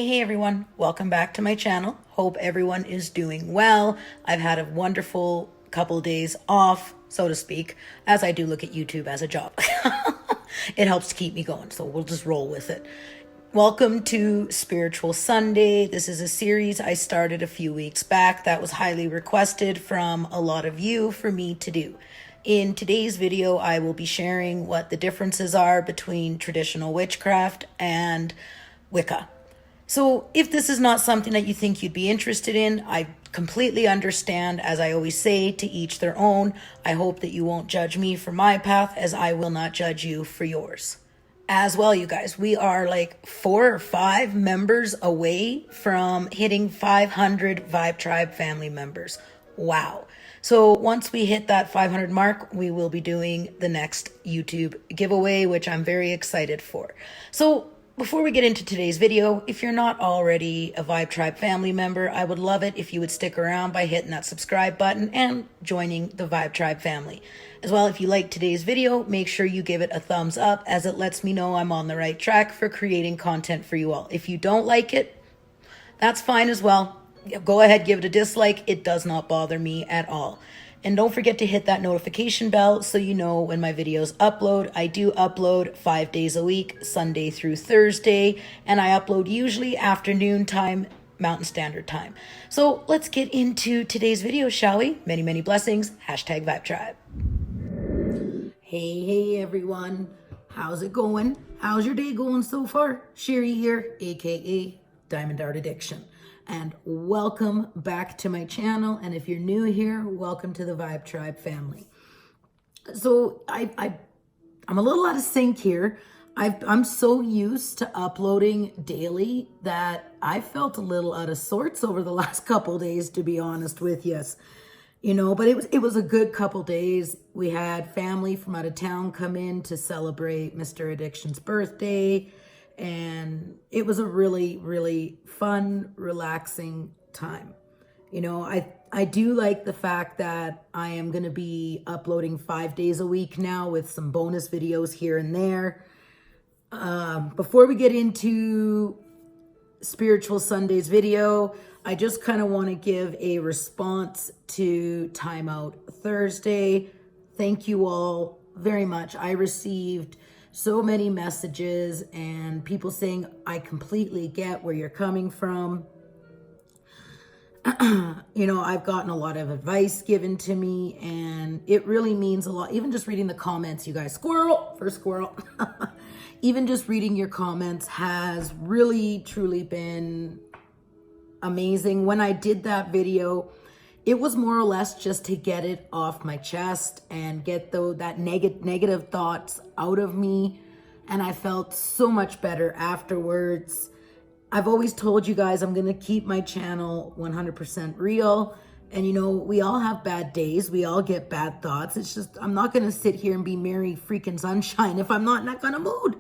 Hey everyone, welcome back to my channel. Hope everyone is doing well. I've had a wonderful couple of days off, so to speak, as I do look at YouTube as a job. It helps to keep me going, so we'll just roll with it. Welcome to Spiritual Sunday. This is a series I started a few weeks back that was highly requested from a lot of you for me to do. In today's video, I will be sharing what the differences are between traditional witchcraft and Wicca. So if this is not something that you think you'd be interested in, I completely understand. As I always say, to each their own. I hope that you won't judge me for my path, as I will not judge you for yours. As well, you guys, we are like 4 or 5 members away from hitting 500 Vibe Tribe family members. Wow. So once we hit that 500 mark, we will be doing the next YouTube giveaway, which I'm very excited for. So before we get into today's video, if you're not already a Vibe Tribe family member, I would love it if you would stick around by hitting that subscribe button and joining the Vibe Tribe family. As well, if you like today's video, make sure you give it a thumbs up, as it lets me know I'm on the right track for creating content for you all. If you don't like it, that's fine as well. Go ahead, give it a dislike. It does not bother me at all. And don't forget to hit that notification bell so you know when my videos upload. I do upload 5 days a week, Sunday through Thursday, and I upload usually afternoon time, Mountain Standard Time. So let's get into today's video, shall we? Many, many blessings. Hashtag Vibe Tribe. Hey everyone. How's it going? How's your day going so far? Sherry here, aka Diamond Dart Addiction. And welcome back to my channel. And if you're new here, welcome to the Vibe Tribe family. So I'm a little out of sync here. I'm so used to uploading daily that I felt a little out of sorts over the last couple days, to be honest with you. You know, but it was a good couple days. We had family from out of town come in to celebrate Mr. Addiction's birthday. And it was a really, really fun, relaxing time. You know, I do like the fact that I am going to be uploading 5 days a week now with some bonus videos here and there. Before we get into Spiritual Sunday's video, I just kind of want to give a response to Time Out Thursday. Thank you all very much. I received so many messages and people saying, I completely get where you're coming from. You know, I've gotten a lot of advice given to me, and it really means a lot. Even just reading the comments, you guys, squirrel, first squirrel. Even just reading your comments has really, truly been amazing. When I did that video, it was more or less just to get it off my chest and get that negative thoughts out of me. And I felt so much better afterwards. I've always told you guys I'm going to keep my channel 100% real. And you know, we all have bad days. We all get bad thoughts. It's just, I'm not going to sit here and be merry freaking sunshine if I'm not in that kind of mood.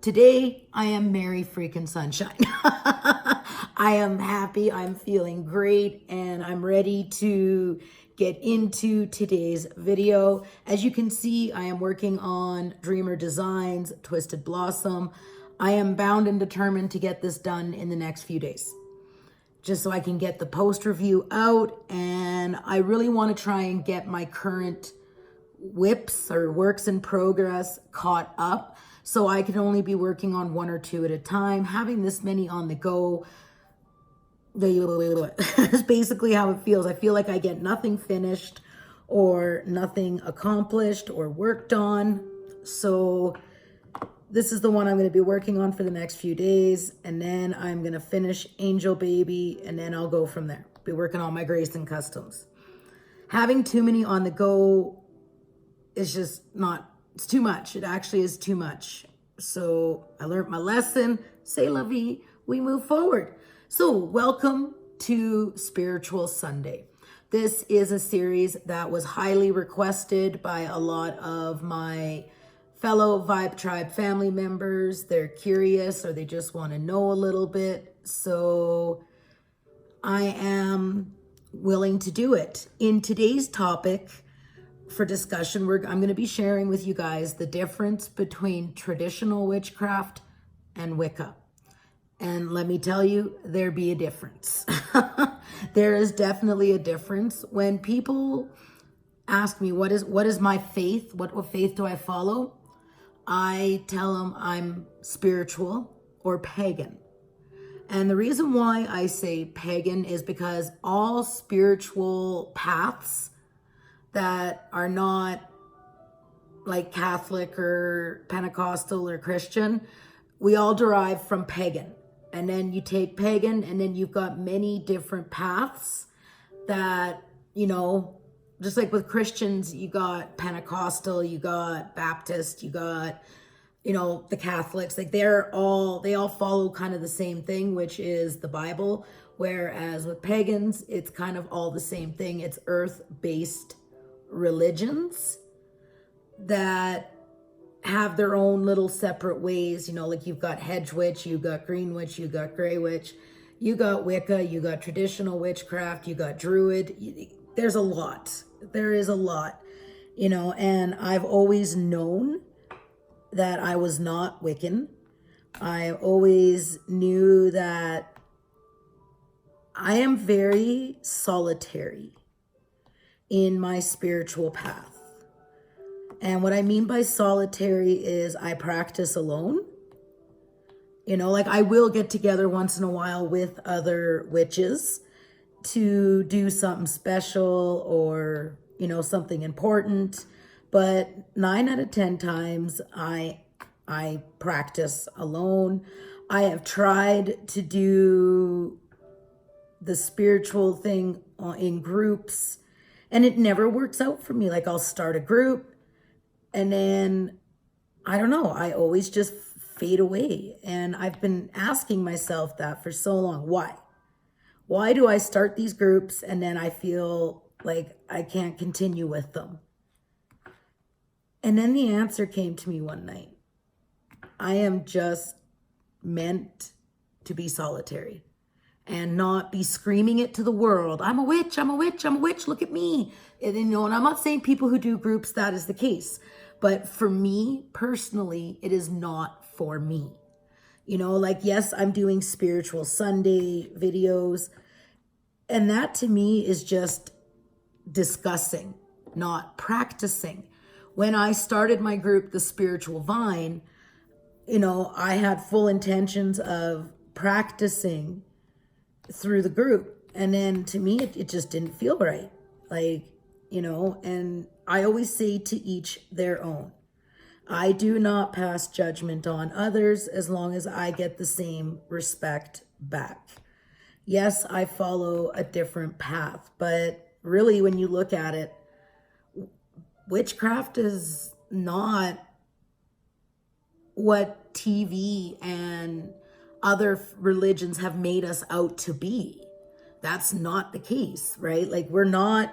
Today, I am merry freaking sunshine. I am happy, I'm feeling great, and I'm ready to get into today's video. As you can see, I am working on Dreamer Designs, Twisted Blossom. I am bound and determined to get this done in the next few days, just so I can get the post review out, and I really want to try and get my current whips or works in progress caught up, so I can only be working on 1 or 2 at a time. Having this many on the go is basically how it feels. I feel like I get nothing finished or nothing accomplished or worked on. So this is the one I'm going to be working on for the next few days. And then I'm going to finish Angel Baby, and then I'll go from there. Be working on my Grayson Customs. Having too many on the go is just not, it's too much. It actually is too much. So I learned my lesson. C'est la vie. We move forward. So welcome to Spiritual Sunday. This is a series that was highly requested by a lot of my fellow Vibe Tribe family members. They're curious, or they just want to know a little bit. So I am willing to do it. In today's topic for discussion, I'm going to be sharing with you guys the difference between traditional witchcraft and Wicca. And let me tell you, there be a difference. There is definitely a difference. When people ask me what is my faith, what faith do I follow, I tell them I'm spiritual or pagan. And the reason why I say pagan is because all spiritual paths that are not like Catholic or Pentecostal or Christian, we all derive from pagan. And then you take pagan, and then you've got many different paths that, just like with Christians, you got Pentecostal, you got Baptist, you got, the Catholics. Like they all follow kind of the same thing, which is the Bible. Whereas with pagans, it's kind of all the same thing. It's earth-based religions that have their own little separate ways, like you've got hedge witch, you got green witch, you got gray witch, you got Wicca, you got traditional witchcraft, you got druid. There is a lot, and I've always known that I was not Wiccan. I always knew that I am very solitary in my spiritual path. And what I mean by solitary is I practice alone. Like I will get together once in a while with other witches to do something special or, something important. But 9 out of 10 times I practice alone. I have tried to do the spiritual thing in groups, and it never works out for me. Like I'll start a group, and then, I don't know, I always just fade away. And I've been asking myself that for so long. Why? Why do I start these groups and then I feel like I can't continue with them? And then the answer came to me one night. I am just meant to be solitary and not be screaming it to the world. I'm a witch, I'm a witch, I'm a witch, look at me. And I'm not saying people who do groups, that is the case. But for me personally, it is not for me. Yes, I'm doing Spiritual Sunday videos. And that to me is just discussing, not practicing. When I started my group, The Spiritual Vine, I had full intentions of practicing through the group. And then to me, it just didn't feel right. And I always say to each their own. I do not pass judgment on others as long as I get the same respect back. Yes, I follow a different path, but really when you look at it, witchcraft is not what TV and other religions have made us out to be. That's not the case, right? Like we're not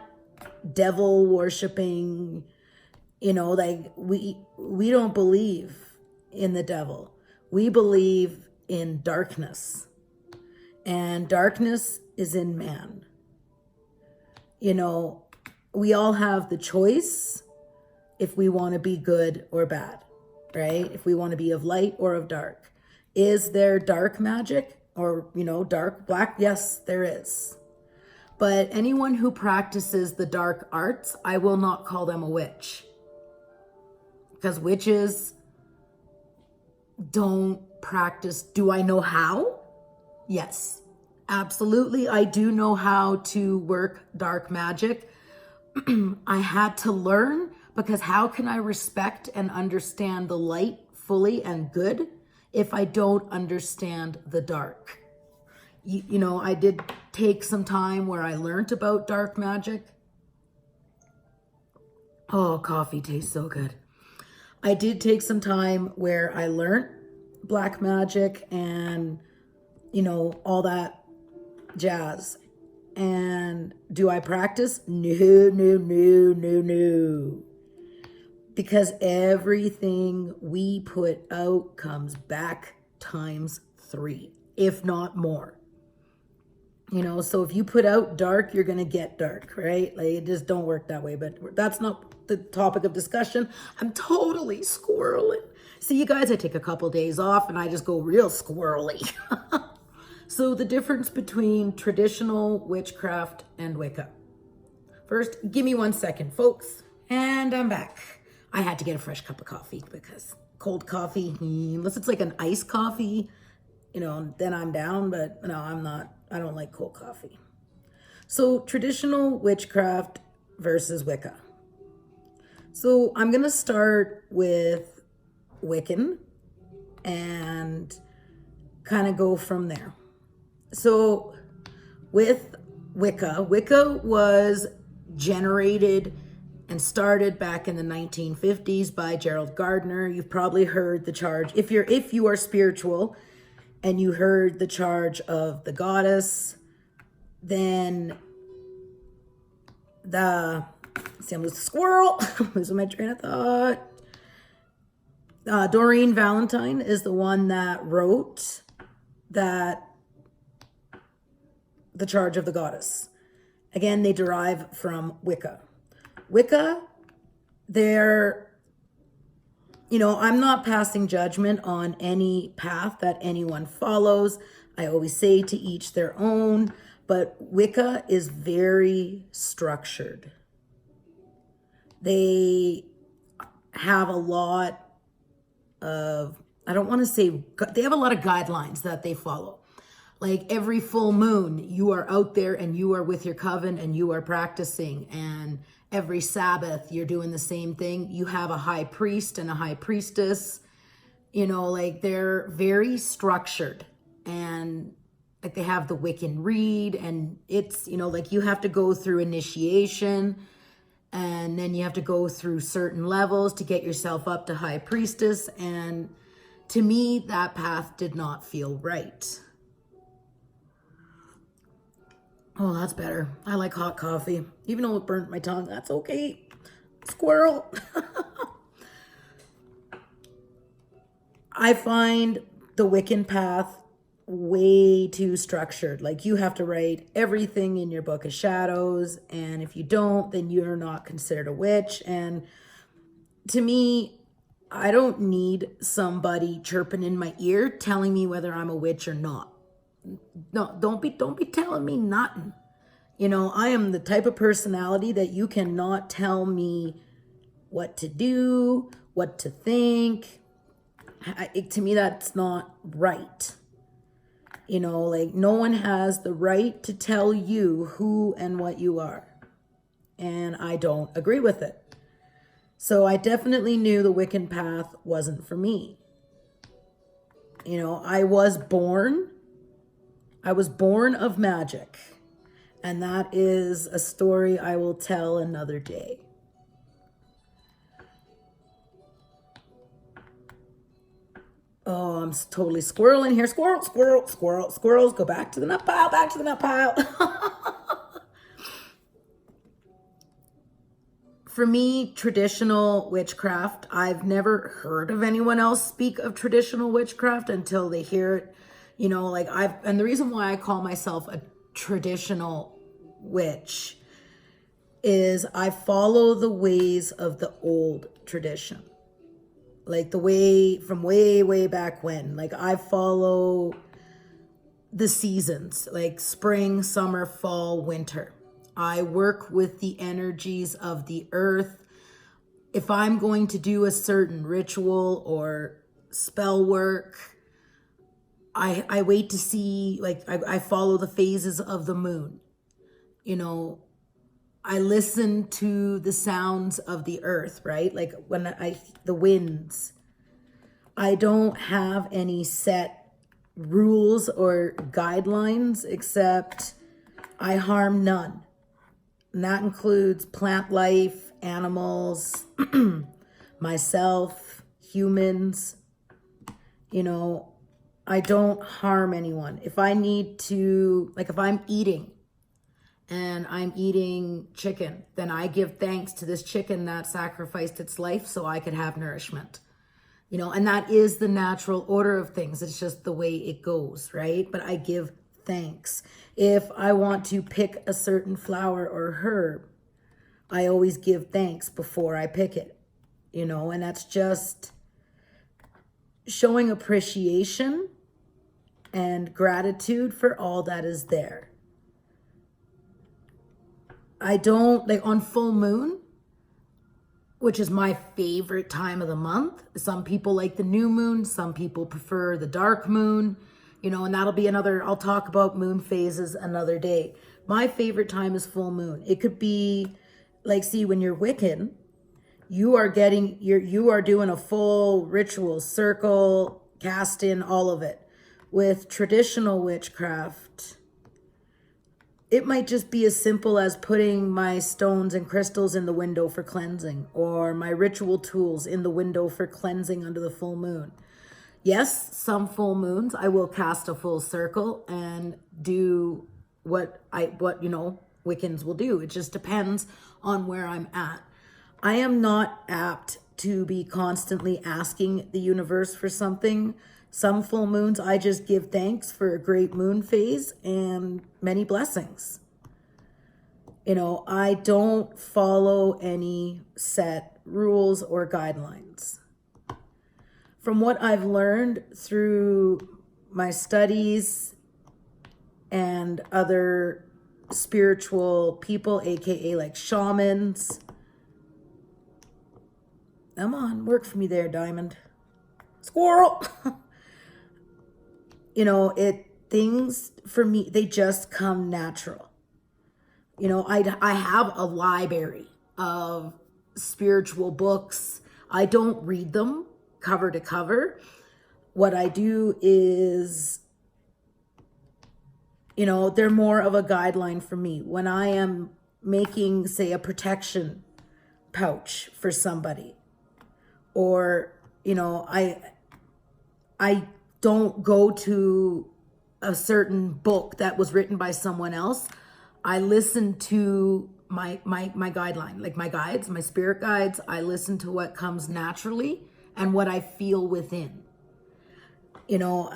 devil worshiping, we don't believe in the devil. We believe in darkness, and darkness is in man. We all have the choice if we want to be good or bad, right? If we want to be of light or of dark. Is there dark magic or, dark black? Yes, there is. But anyone who practices the dark arts, I will not call them a witch. Because witches don't practice. Do I know how? Yes, absolutely. I do know how to work dark magic. I had to learn, because how can I respect and understand the light fully and good if I don't understand the dark? I did take some time where I learned about dark magic. Oh, coffee tastes so good. I did take some time where I learned black magic and, all that jazz. And do I practice? No. Because everything we put out comes back times 3, if not more. So if you put out dark, you're going to get dark, right? Like it just don't work that way, but that's not the topic of discussion. I'm totally squirreling. See, you guys, I take a couple days off and I just go real squirrely. So the difference between traditional witchcraft and Wicca. First, give me 1 second, folks. And I'm back. I had to get a fresh cup of coffee because cold coffee, unless it's like an iced coffee, then I'm down, but no, I'm not. I don't like cold coffee. So traditional witchcraft versus Wicca. So I'm going to start with Wiccan and kind of go from there. So with Wicca was generated and started back in the 1950s by Gerald Gardner. You've probably heard the charge. If you are spiritual and you heard the charge of the goddess, then I'm losing the squirrel. I'm losing my train of thought. Doreen Valentine is the one that wrote the charge of the goddess. Again, they derive from Wicca. Wicca, I'm not passing judgment on any path that anyone follows. I always say to each their own, but Wicca is very structured. They have a lot of, I don't want to say, they have a lot of guidelines that they follow. Like every full moon, you are out there and you are with your coven and you are practicing. And every Sabbath, you're doing the same thing. You have a high priest and a high priestess. They're very structured. And like they have the Wiccan read. And it's, you have to go through initiation. And then you have to go through certain levels to get yourself up to high priestess. And to me, that path did not feel right. Oh, that's better. I like hot coffee. Even though it burnt my tongue, that's okay. Squirrel. I find the Wiccan path way too structured. Like you have to write everything in your book of shadows. And if you don't, then you're not considered a witch. And to me, I don't need somebody chirping in my ear telling me whether I'm a witch or not. No, don't be telling me nothing. I am the type of personality that you cannot tell me what to do, what to think. To me, that's not right. No one has the right to tell you who and what you are. And I don't agree with it. So I definitely knew the Wiccan path wasn't for me. I was born of magic. And that is a story I will tell another day. Oh, I'm totally squirreling here. Squirrels. Go back to the nut pile. For me, traditional witchcraft, I've never heard of anyone else speak of traditional witchcraft until they hear it. And the reason why I call myself a traditional witch is I follow the ways of the old tradition. Like the way from way back when. Like I follow the seasons, like spring, summer, fall, winter. I work with the energies of the earth. If I'm going to do a certain ritual or spell work, I wait to see, I follow the phases of the moon. I listen to the sounds of the earth, right? Like the winds. I don't have any set rules or guidelines except I harm none. And that includes plant life, animals, myself, humans. I don't harm anyone. If I need to, if I'm eating and I'm eating chicken, then I give thanks to this chicken that sacrificed its life so I could have nourishment. And that is the natural order of things. It's just the way it goes, right? But I give thanks. If I want to pick a certain flower or herb, I always give thanks before I pick it, and that's just showing appreciation and gratitude for all that is there. I don't, like on full moon, which is my favorite time of the month. Some people like the new moon, some people prefer the dark moon, you know, and that'll be another, I'll talk about moon phases another day. My favorite time is full moon. It could be like, see, when you're Wiccan, you are doing a full ritual, circle, cast in, all of it. With traditional witchcraft, it might just be as simple as putting my stones and crystals in the window for cleansing, or my ritual tools in the window for cleansing under the full moon. Yes, some full moons I will cast a full circle and do what Wiccans will do. It just depends on where I'm at. I am not apt to be constantly asking the universe for something. Some full moons, I just give thanks for a great moon phase and many blessings. You know, I don't follow any set rules or guidelines. From what I've learned through my studies and other spiritual people, aka like shamans. Come on, work for me there, Diamond. Squirrel! You know, things for me, they just come natural. You know, I have a library of spiritual books. I don't read them cover to cover. What I do is, you know, they're more of a guideline for me. When I am making, say, a protection pouch for somebody, or, you know, I don't go to a certain book that was written by someone else. I listen to my guideline, like my guides, my spirit guides. I listen to what comes naturally and what I feel within. You know,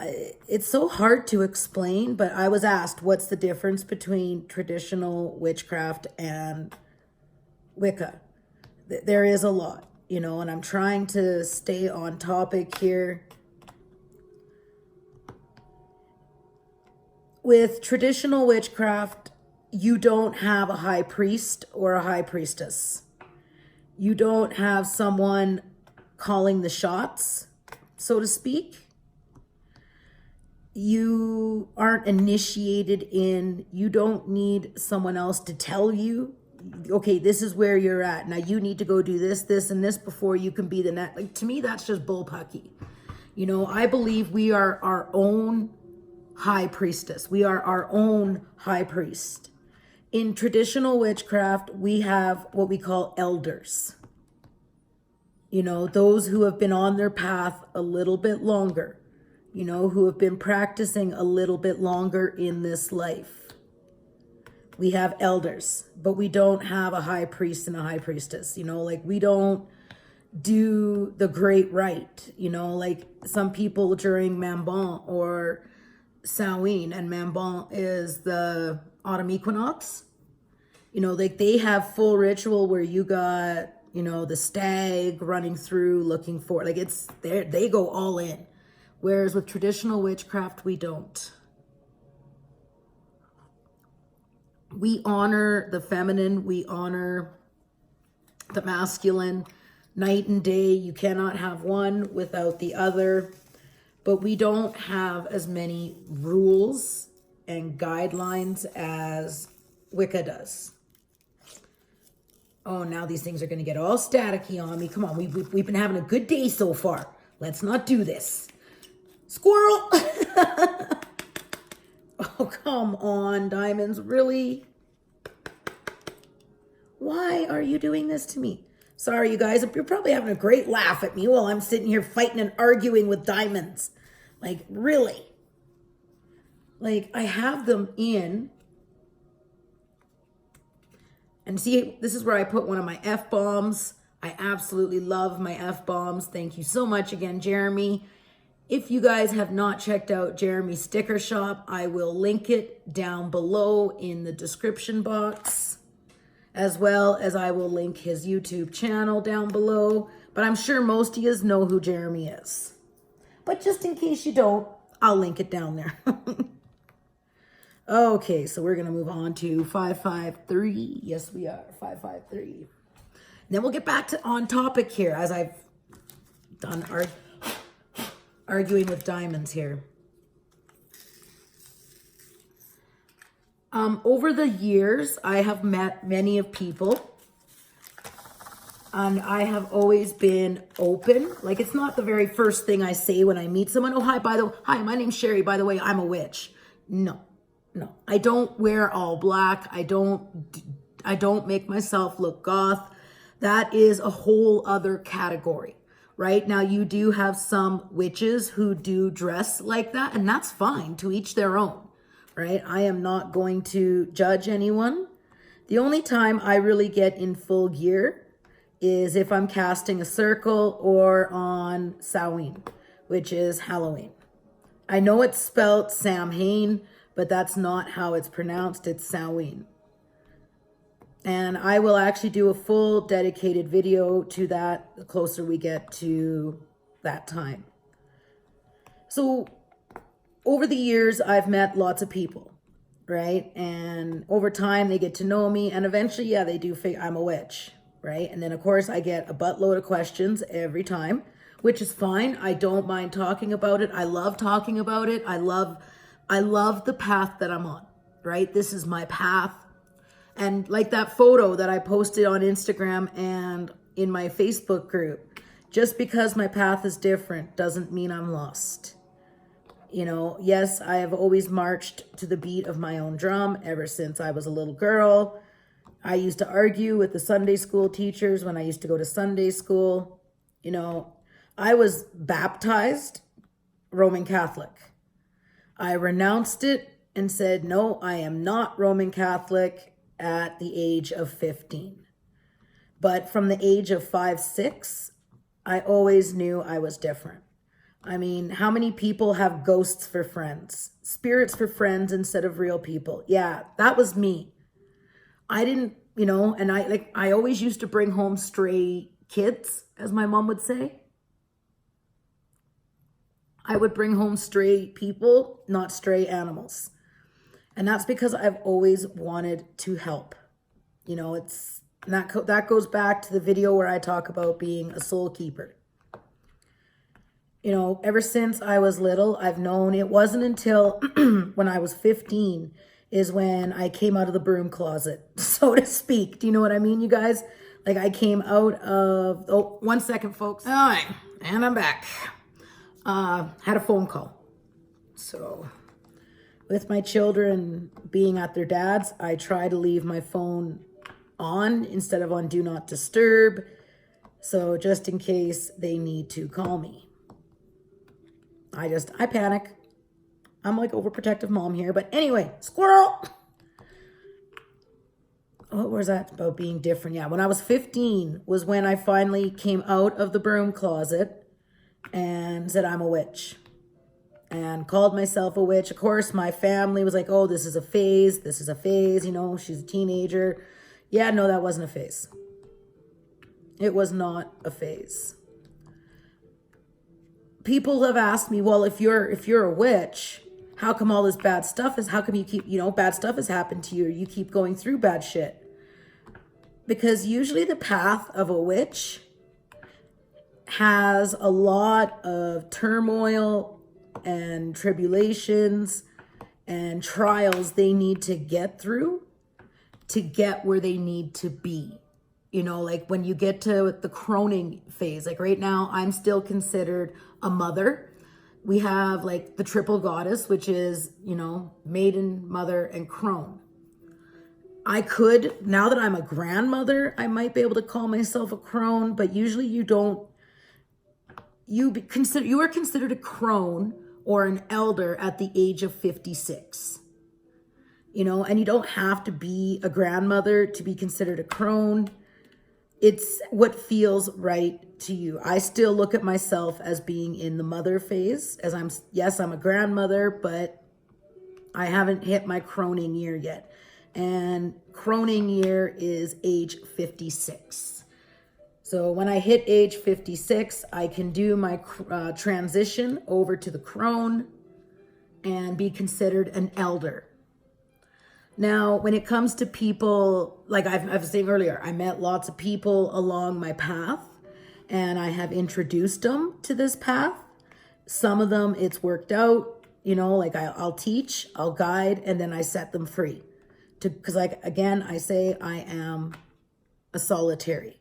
it's so hard to explain, but I was asked, what's the difference between traditional witchcraft and Wicca? There is a lot, you know, and I'm trying to stay on topic here. With traditional witchcraft, you don't have a high priest or a high priestess. You don't have someone calling the shots, so to speak. You aren't initiated in, you don't need someone else to tell you, okay, this is where you're at. Now you need to go do this, this, and this before you can be the next. Like, to me, that's just bullpucky. You know, I believe we are our own high priestess. We are our own high priest. In traditional witchcraft, we have what we call elders. You know, those who have been on their path a little bit longer, you know, who have been practicing a little bit longer in this life. We have elders, but we don't have a high priest and a high priestess. You know, like, we don't do the great rite, you know, like some people during Mambon or Samhain, and Mambon is the autumn equinox. You know, like, they have full ritual where you got, you know, the stag running through looking for, like, it's there, they go all in. Whereas with traditional witchcraft, we don't. We honor the feminine, we honor the masculine. Night and day, you cannot have one without the other. But we don't have as many rules and guidelines as Wicca does. Oh, now these things are going to get all staticky on me. Come on, we've been having a good day so far. Let's not do this. Squirrel! Oh, come on, Diamonds. Really? Why are you doing this to me? Sorry, you guys. You're probably having a great laugh at me while I'm sitting here fighting and arguing with Diamonds. Like, really? Like, I have them in. And see, this is where I put one of my F-bombs. I absolutely love my F-bombs. Thank you so much again, Jeremy. If you guys have not checked out Jeremy's sticker shop, I will link it down below in the description box, as well as I will link his YouTube channel down below. But I'm sure most of you know who Jeremy is. But just in case you don't, I'll link it down there. Okay, so we're going to move on to 553. Yes, we are. 553. Then we'll get back to on topic here, as I've done arguing with diamonds here. Over the years, I have met many of people, and I have always been open. Like, it's not the very first thing I say when I meet someone. Oh, hi, my name's Sherry. By the way, I'm a witch. No. I don't wear all black. I don't make myself look goth. That is a whole other category, right? Now, you do have some witches who do dress like that, and that's fine, to each their own, right? I am not going to judge anyone. The only time I really get in full gear is if I'm casting a circle or on Samhain, which is Halloween. I know it's spelled Samhain, but that's not how it's pronounced. It's Samhain. And I will actually do a full dedicated video to that the closer we get to that time. So over the years, I've met lots of people, right? And over time, they get to know me. And eventually, yeah, they do think I'm a witch, right? And then, of course, I get a buttload of questions every time, which is fine. I don't mind talking about it. I love talking about it. I love the path that I'm on, right? This is my path. And like that photo that I posted on Instagram and in my Facebook group, just because my path is different doesn't mean I'm lost. You know, yes, I have always marched to the beat of my own drum ever since I was a little girl. I used to argue with the Sunday school teachers when I used to go to Sunday school. You know, I was baptized Roman Catholic. I renounced it and said, no, I am not Roman Catholic at the age of 15. But from the age of 5, 6, I always knew I was different. I mean, how many people have ghosts for friends? Spirits for friends instead of real people? Yeah, that was me. I didn't, you know, and I always used to bring home stray kids, as my mom would say. I would bring home stray people, not stray animals. And that's because I've always wanted to help. You know, that goes back to the video where I talk about being a soul keeper. You know, ever since I was little, I've known. It wasn't until when I was 15 is when I came out of the broom closet, so to speak. Do you know what I mean, you guys? Like, I came out of, oh, 1 second, folks. All right, and I'm back. Had a phone call. So with my children being at their dad's, I try to leave my phone on instead of on do not disturb. So just in case they need to call me. I panic. I'm like overprotective mom here, but anyway, squirrel. What was that about being different? Yeah, when I was 15 was when I finally came out of the broom closet and said I'm a witch and called myself a witch. Of course, my family was like, oh, this is a phase. You know, she's a teenager. Yeah, no, that wasn't a phase. It was not a phase. People have asked me, well, if you're a witch, how come all this bad stuff how come you keep, you know, bad stuff has happened to you, or you keep going through bad shit? Because usually the path of a witch has a lot of turmoil and tribulations and trials they need to get through to get where they need to be. You know, like when you get to the croning phase, like right now, I'm still considered a mother. We have like the triple goddess, which is, you know, maiden, mother, and crone. I could, now that I'm a grandmother, I might be able to call myself a crone, but usually you don't. You are considered a crone or an elder at the age of 56. You know, and you don't have to be a grandmother to be considered a crone. It's what feels right to you. I still look at myself as being in the mother phase, as I'm a grandmother, but I haven't hit my croning year yet. And croning year is age 56. So when I hit age 56, I can do my transition over to the crone and be considered an elder. Now, when it comes to people, like I was saying earlier, I met lots of people along my path and I have introduced them to this path. Some of them, it's worked out, you know, like I'll teach, I'll guide, and then I set them free. Because like, again, I say I am a solitary.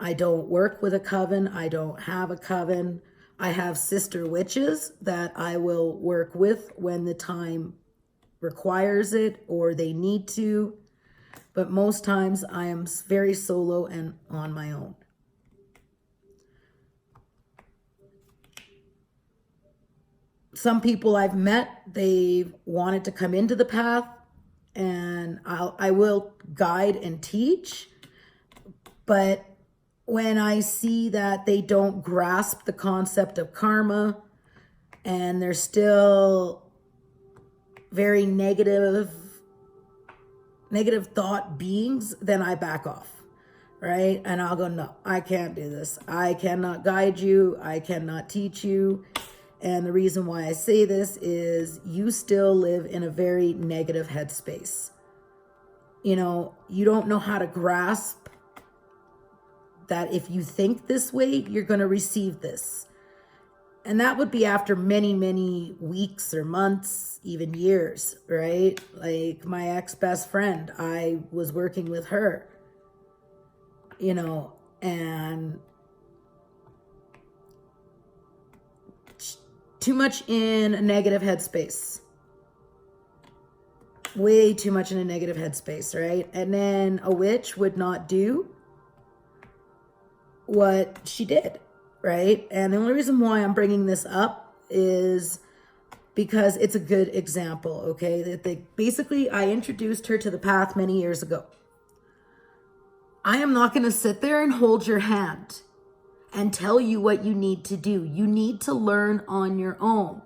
I don't work with a coven. I don't have a coven. I have sister witches that I will work with when the time requires it or they need to. But most times I am very solo and on my own. Some people I've met, they wanted to come into the path, and I will guide and teach. But when I see that they don't grasp the concept of karma and they're still very negative thought beings, then I back off, right? And I'll go, no, I can't do this. I cannot guide you. I cannot teach you. And the reason why I say this is you still live in a very negative headspace. You know, you don't know how to grasp that if you think this way, you're going to receive this. And that would be after many, many weeks or months, even years, right? Like my ex-best friend, I was working with her, you know, and too much in a negative headspace. Way too much in a negative headspace, right? And then a witch would not do what she did, right? And the only reason why I'm bringing this up is because it's a good example, okay? That basically, I introduced her to the path many years ago. I am not going to sit there and hold your hand and tell you what you need to do. You need to learn on your own,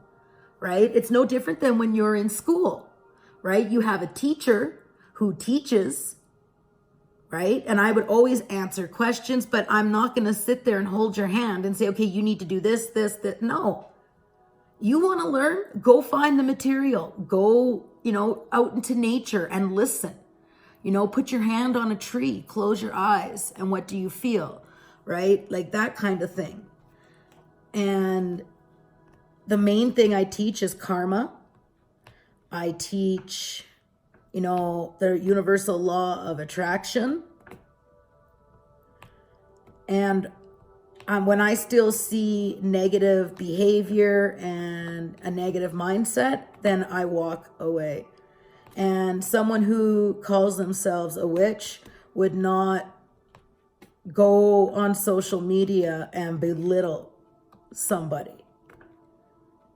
right? It's no different than when you're in school, right? You have a teacher who teaches, right? And I would always answer questions, but I'm not going to sit there and hold your hand and say, okay, you need to do this, this, that. No. You want to learn? Go find the material. Go, you know, out into nature and listen. You know, put your hand on a tree, close your eyes, and what do you feel? Right? Like that kind of thing. And the main thing I teach is karma. I teach, you know, the universal law of attraction. And when I still see negative behavior and a negative mindset, then I walk away. And someone who calls themselves a witch would not go on social media and belittle somebody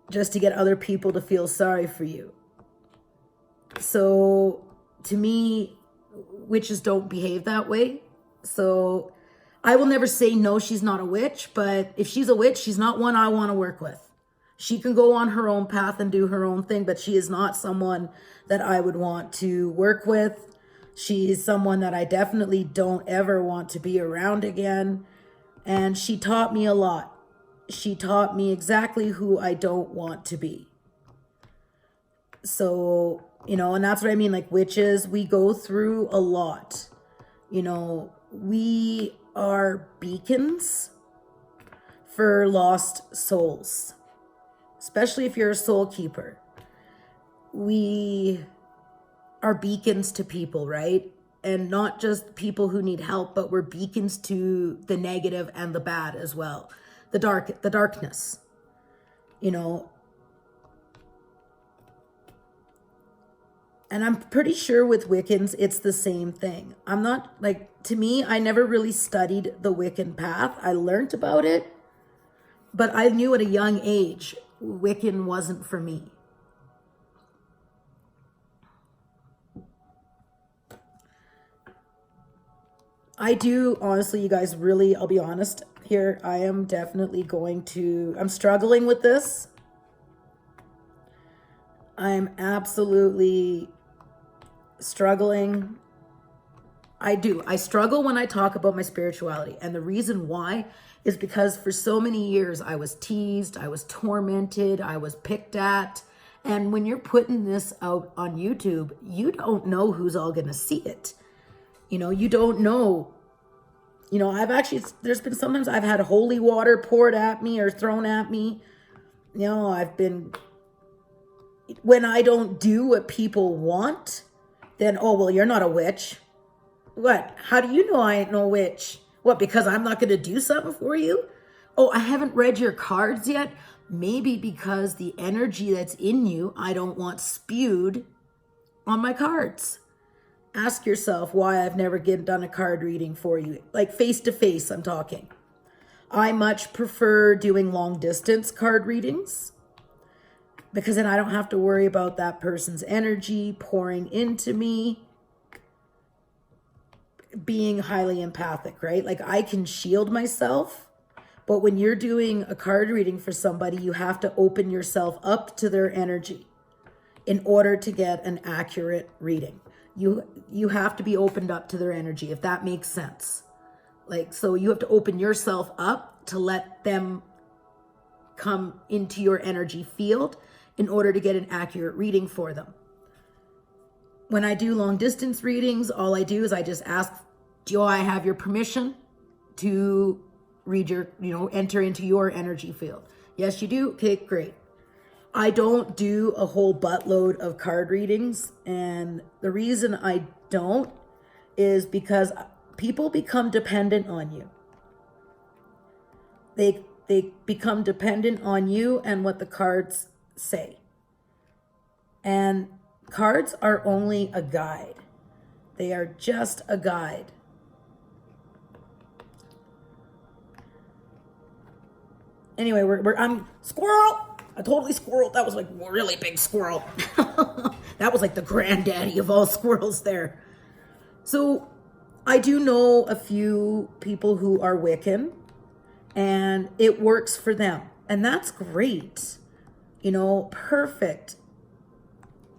just to get other people to feel sorry for you. So to me, witches don't behave that way. So I will never say, no, she's not a witch, but if she's a witch, she's not one I want to work with. She can go on her own path and do her own thing, but she is not someone that I would want to work with. She is someone that I definitely don't ever want to be around again. And she taught me a lot. She taught me exactly who I don't want to be. So, you know, and that's what I mean, like witches, we go through a lot. You know, we are beacons for lost souls, especially if you're a soul keeper. We are beacons to people, right? And not just people who need help, but we're beacons to the negative and the bad as well. The darkness, you know. And I'm pretty sure with Wiccans, it's the same thing. I'm not, like, to me, I never really studied the Wiccan path. I learned about it, but I knew at a young age, Wiccan wasn't for me. I do, honestly, you guys, really, I'll be honest here. I am definitely I'm struggling with this. I'm absolutely struggling. I do. I struggle when I talk about my spirituality. And the reason why is because for so many years I was teased, I was tormented, I was picked at. And when you're putting this out on YouTube, you don't know who's all going to see it. You don't know. There's been sometimes I've had holy water poured at me or thrown at me. When I don't do what people want, then, oh, well, you're not a witch. What? How do you know I ain't no witch? What, because I'm not going to do something for you? Oh, I haven't read your cards yet? Maybe because the energy that's in you, I don't want spewed on my cards. Ask yourself why I've never done a card reading for you. Like face to face, I'm talking. I much prefer doing long distance card readings because then I don't have to worry about that person's energy pouring into me, being highly empathic, right? Like I can shield myself, but when you're doing a card reading for somebody, you have to open yourself up to their energy in order to get an accurate reading. You have to be opened up to their energy, if that makes sense. So you have to open yourself up to let them come into your energy field in order to get an accurate reading for them. When I do long distance readings, all I do is I just ask, do I have your permission to read enter into your energy field? Yes, you do. Okay, great. I don't do a whole buttload of card readings. And the reason I don't is because people become dependent on you. They become dependent on you and what the cards say. And cards are only a guide. They are just a guide. Anyway, I'm squirrel. I totally squirreled. That was like a really big squirrel. That was like the granddaddy of all squirrels there. So I do know a few people who are Wiccan and it works for them. And that's great. Perfect.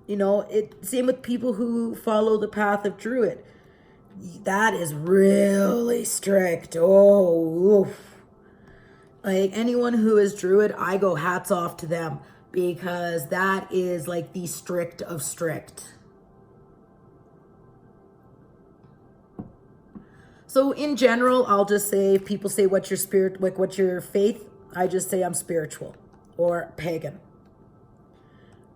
Same with people who follow the path of Druid. That is really strict. Oh, oof. Like anyone who is Druid, I go hats off to them because that is like the strict of strict. So in general, I'll just say, if people say, what's your faith? I just say I'm spiritual or pagan.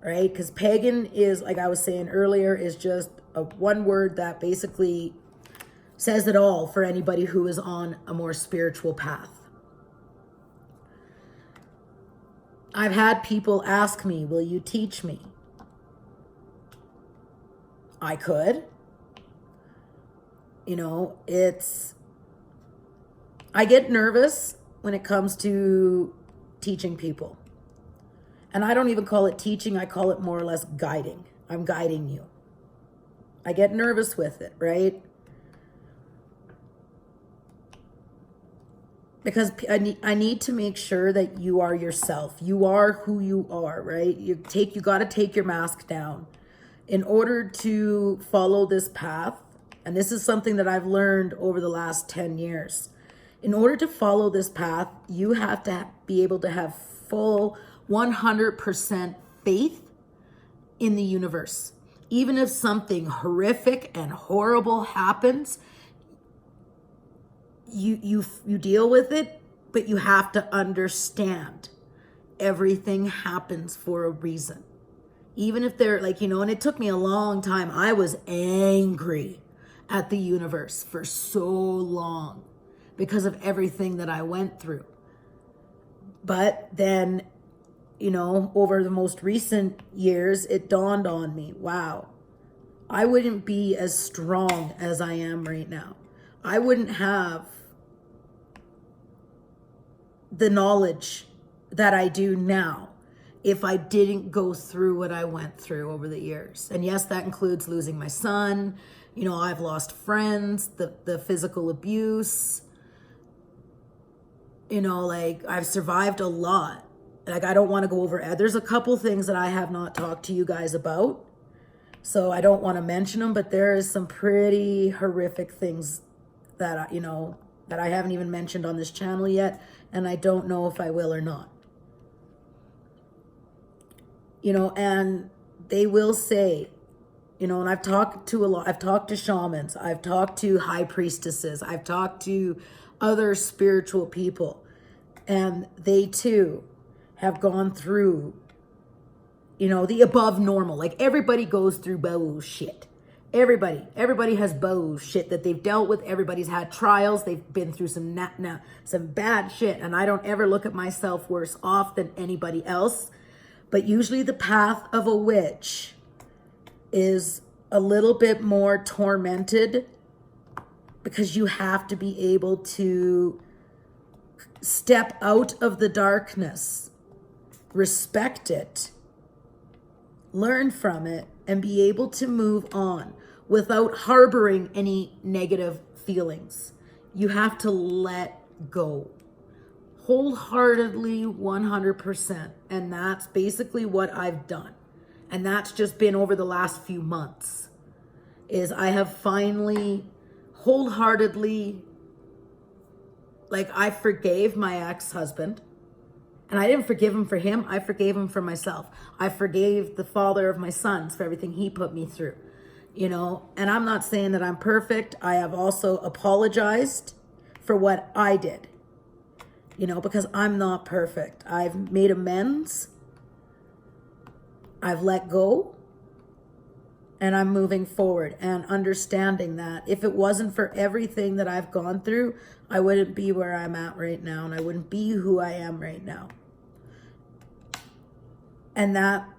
Right? Because pagan is, like I was saying earlier, is just a one word that basically says it all for anybody who is on a more spiritual path. I've had people ask me, will you teach me? I could. I get nervous when it comes to teaching people. And I don't even call it teaching, I call it more or less guiding. I'm guiding you. I get nervous with it, right? Because I need to make sure that you are yourself. You are who you are, right? You got to take your mask down in order to follow this path. And this is something that I've learned over the last 10 years. In order to follow this path, you have to be able to have full 100% faith in the universe. Even if something horrific and horrible happens, you deal with it, but you have to understand everything happens for a reason. Even if they're and it took me a long time. I was angry at the universe for so long because of everything that I went through. But then, over the most recent years, it dawned on me, wow, I wouldn't be as strong as I am right now. I wouldn't have the knowledge that I do now if I didn't go through what I went through over the years. And yes, that includes losing my son. I've lost friends, the physical abuse. I've survived a lot. I don't want to go over. There's a couple things that I have not talked to you guys about. So I don't want to mention them, but there is some pretty horrific things that, you know, that I haven't even mentioned on this channel yet. And I don't know if I will or not. You know, and they will say, you know, and I've talked to shamans, I've talked to high priestesses, I've talked to other spiritual people, and they too have gone through, you know, the above normal. Like everybody goes through bullshit. Everybody has bullshit that they've dealt with. Everybody's had trials. They've been through some bad shit. And I don't ever look at myself worse off than anybody else. But usually the path of a witch is a little bit more tormented, because you have to be able to step out of the darkness, respect it, learn from it, and be able to move on without harboring any negative feelings. You have to let go wholeheartedly, 100%. And that's basically what I've done. And that's just been over the last few months, is I have finally wholeheartedly, like, I forgave my ex-husband. And I didn't forgive him for him. I forgave him for myself. I forgave the father of my sons for everything he put me through, you know. And I'm not saying that I'm perfect. I have also apologized for what I did, you know, because I'm not perfect. I've made amends. I've let go. And I'm moving forward and understanding that if it wasn't for everything that I've gone through, I wouldn't be where I'm at right now, and I wouldn't be who I am right now. And that,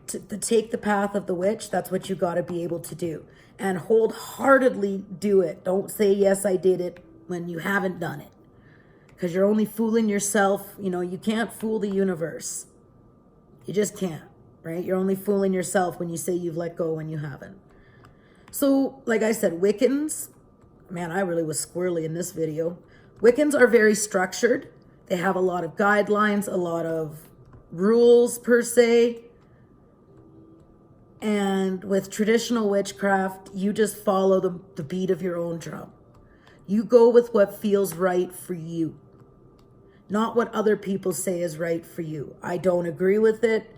to take the path of the witch, that's what you got to be able to do. And wholeheartedly do it. Don't say, yes, I did it, when you haven't done it. Because you're only fooling yourself. You know, you can't fool the universe. You just can't, right? You're only fooling yourself when you say you've let go when you haven't. So, like I said, Wiccans, man, I really was squirrely in this video. Wiccans are very structured. They have a lot of guidelines, a lot of rules per se. And with traditional witchcraft, you just follow the beat of your own drum. You go with what feels right for you, not what other people say is right for you. I don't agree with it.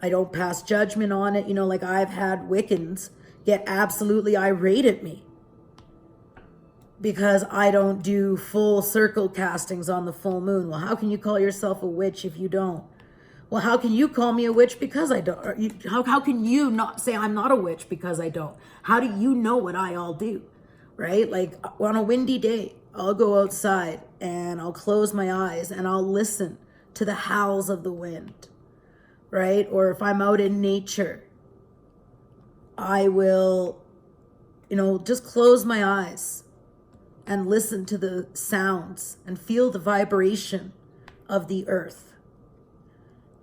I don't pass judgment on it. You know, like I've had Wiccans get absolutely irate at me because I don't do full circle castings on the full moon. Well, how can you call yourself a witch if you don't? Well, how can you call me a witch because I don't? How can you not say I'm not a witch because I don't? How do you know what I all do, right? Like on a windy day, I'll go outside and I'll close my eyes and I'll listen to the howls of the wind, right? Or if I'm out in nature, I will, you know, just close my eyes and listen to the sounds and feel the vibration of the earth.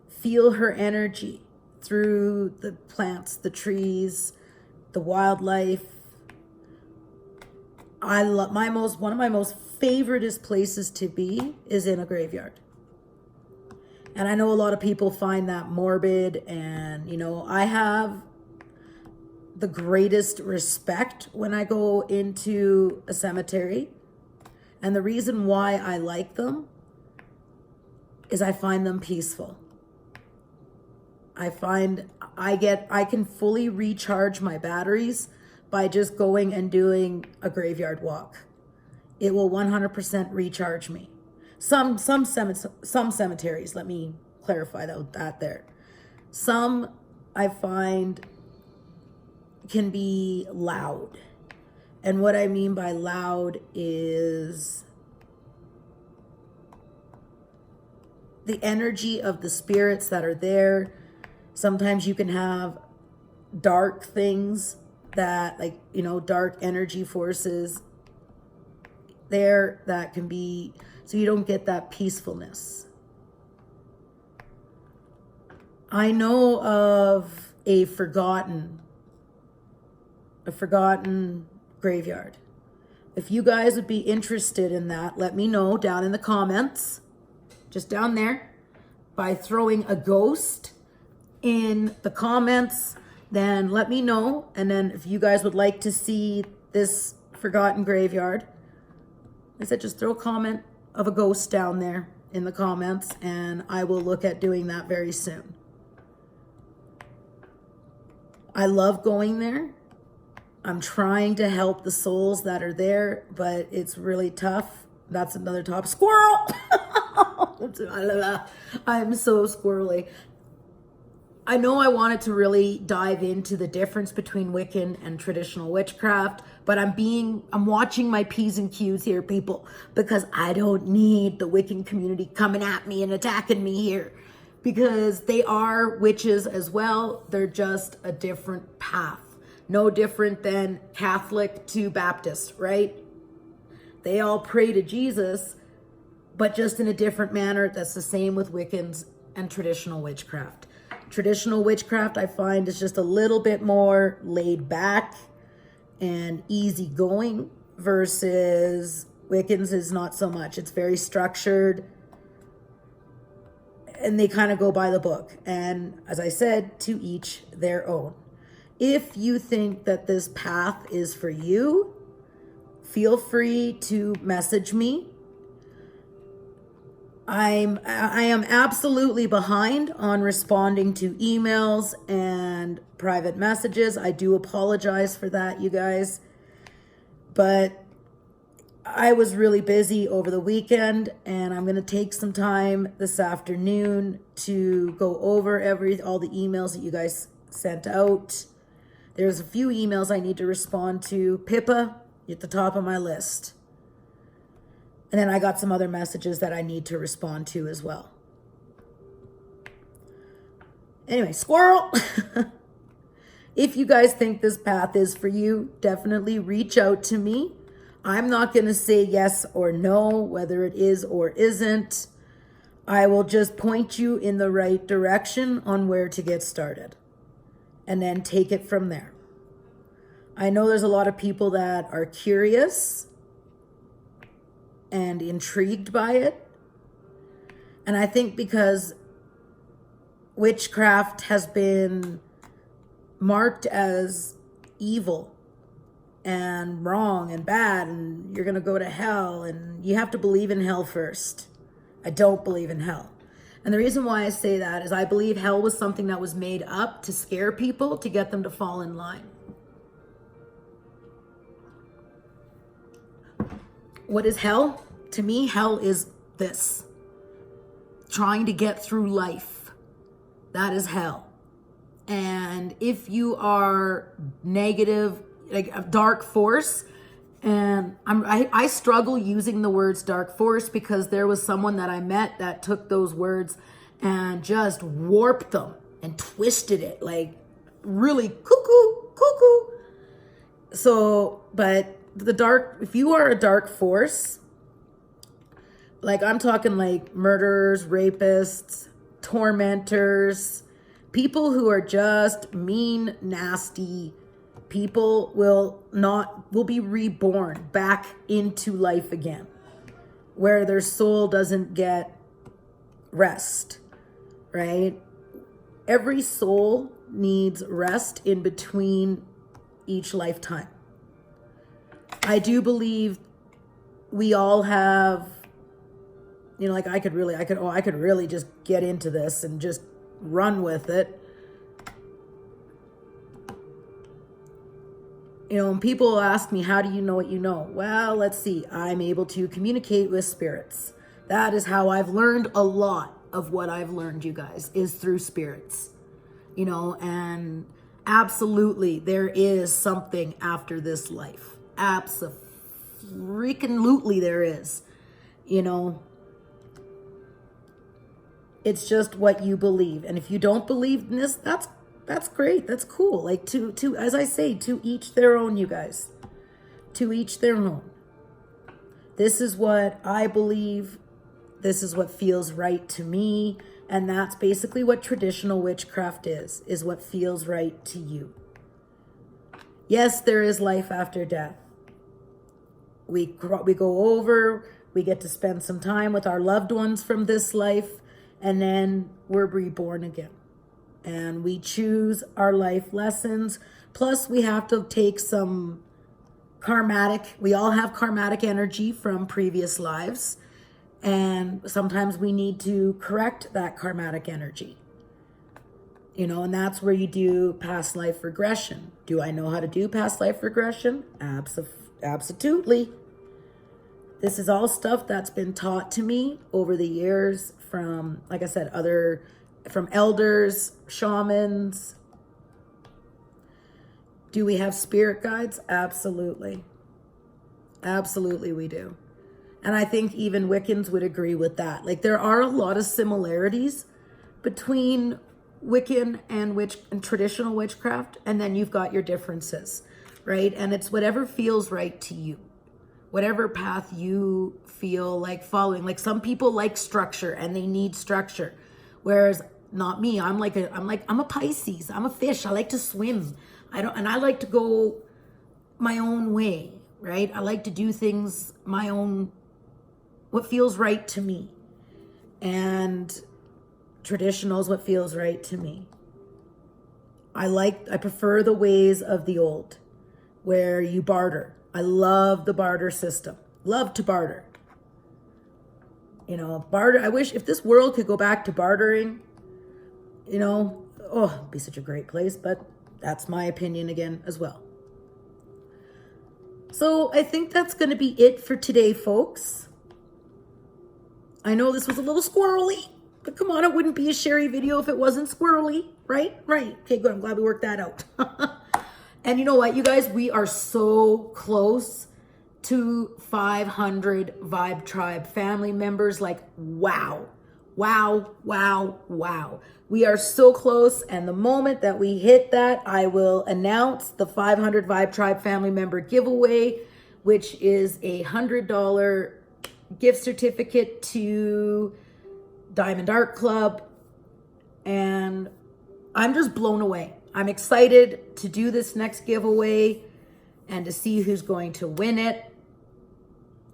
Feel her energy through the plants, the trees, the wildlife. I love one of my most favoriteest places to be is in a graveyard. And I know a lot of people find that morbid, and you know, I have the greatest respect when I go into a cemetery. And the reason why I like them is I find them peaceful. I find I can fully recharge my batteries by just going and doing a graveyard walk. It will 100% recharge me. Some cemeteries, let me clarify that there. Some I find can be loud. And what I mean by loud is the energy of the spirits that are there. Sometimes you can have dark things that, like, you know, dark energy forces there that can be, so you don't get that peacefulness. I know of a forgotten graveyard. If you guys would be interested in that, let me know down in the comments, just down there, by throwing a ghost in the comments, then let me know. And then if you guys would like to see this forgotten graveyard, I said just throw a comment of a ghost down there in the comments, and I will look at doing that very soon. I love going there. I'm trying to help the souls that are there, but it's really tough. That's another top squirrel. I'm so squirrely. I know I wanted to really dive into the difference between Wiccan and traditional witchcraft, but I'm watching my P's and Q's here, people, because I don't need the Wiccan community coming at me and attacking me here, because they are witches as well. They're just a different path. No different than Catholic to Baptist, right? They all pray to Jesus, but just in a different manner. That's the same with Wiccans and traditional witchcraft. Traditional witchcraft, I find, is just a little bit more laid back and easygoing, versus Wiccans is not so much. It's very structured, and they kind of go by the book. And as I said, to each their own. If you think that this path is for you, feel free to message me. I am absolutely behind on responding to emails and private messages. I do apologize for that, you guys. But I was really busy over the weekend, and I'm going to take some time this afternoon to go over all the emails that you guys sent out. There's a few emails I need to respond to. Pippa, you're at the top of my list. And then I got some other messages that I need to respond to as well. Anyway, squirrel. If you guys think this path is for you, definitely reach out to me. I'm not going to say yes or no, whether it is or isn't. I will just point you in the right direction on where to get started, and then take it from there. I know there's a lot of people that are curious and intrigued by it. And I think because witchcraft has been marked as evil and wrong and bad, and you're going to go to hell, and you have to believe in hell first. I don't believe in hell. And the reason why I say that is I believe hell was something that was made up to scare people, to get them to fall in line. What is hell? To me, hell is this. Trying to get through life. That is hell. And if you are negative, like a dark force, and I struggle using the words dark force, because there was someone that I met that took those words and just warped them and twisted it, like really cuckoo. So, but if you are a dark force, like I'm talking like murderers, rapists, tormentors, people who are just mean, nasty people will be reborn back into life again, where their soul doesn't get rest, right? Every soul needs rest in between each lifetime. I do believe we all have, like I could really just get into this and just run with it. When people ask me, how do you know what you know? Well, let's see. I'm able to communicate with spirits. That is how I've learned a lot of what I've learned, you guys, is through spirits. And absolutely there is something after this life. Absolutely there is. It's just what you believe. And if you don't believe in this, that's great. That's cool. Like to as I say, to each their own, you guys. To each their own. This is what I believe. This is what feels right to me. And that's basically what traditional witchcraft is what feels right to you. Yes, there is life after death. We go over, we get to spend some time with our loved ones from this life, and then we're reborn again. and we choose our life lessons. Plus, we have to take some we all have karmatic energy from previous lives, and sometimes we need to correct that karmatic energy. And that's where you do past life regression. Do I know how to do past life regression? Absolutely. This is all stuff that's been taught to me over the years from, like I said, from elders, shamans. Do we have spirit guides? Absolutely. Absolutely we do. And I think even Wiccans would agree with that. Like, there are a lot of similarities between Wiccan and traditional witchcraft, and then you've got your differences, right? And it's whatever feels right to you, whatever path you feel like following. Like, some people like structure and they need structure, whereas not me. I'm a Pisces. I'm a fish. I like to swim. I like to go my own way, right? I like to do things my own, what feels right to me. And traditional is what feels right to me. I prefer the ways of the old, where you barter. I love the barter system. Love to barter. Barter. I wish if this world could go back to bartering, it'd be such a great place, but that's my opinion again as well. So I think that's going to be it for today, folks. I know this was a little squirrely, but come on, it wouldn't be a Sherry video if it wasn't squirrely, right? Right. Okay, good. I'm glad we worked that out. And you know what, you guys, we are so close to 500 Vibe Tribe family members. Like, wow. Wow, wow, wow. We are so close, and the moment that we hit that, I will announce the 500 Vibe Tribe family member giveaway, which is a $100 gift certificate to Diamond Art Club. And I'm just blown away. I'm excited to do this next giveaway and to see who's going to win it.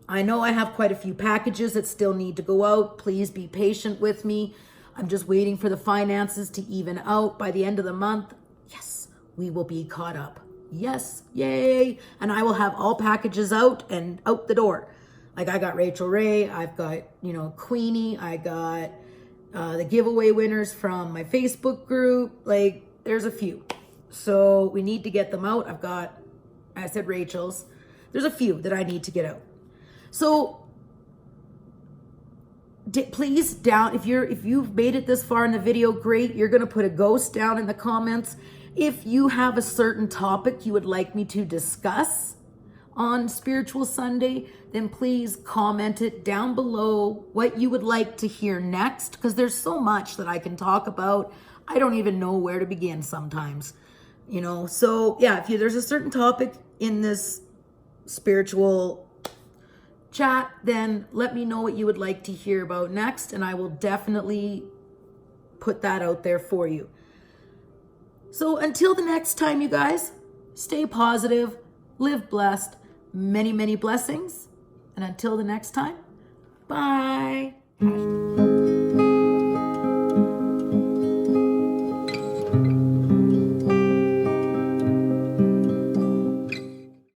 I know I have quite a few packages that still need to go out. Please be patient with me. I'm just waiting for the finances to even out by the end of the month. Yes, we will be caught up. Yes, yay. And I will have all packages out and out the door. Like, I got Rachel Ray, I've got, Queenie, I got the giveaway winners from my Facebook group. Like, there's a few. So we need to get them out. I said Rachel's. There's a few that I need to get out. So please if you've made it this far in the video, great. You're going to put a ghost down in the comments. If you have a certain topic you would like me to discuss on Spiritual Sunday, then please comment it down below what you would like to hear next, because there's so much that I can talk about. I don't even know where to begin sometimes, So yeah, if there's a certain topic in this spiritual chat, then let me know what you would like to hear about next, and I will definitely put that out there for you. So until the next time, you guys, stay positive, live blessed, many, many blessings, and until the next time,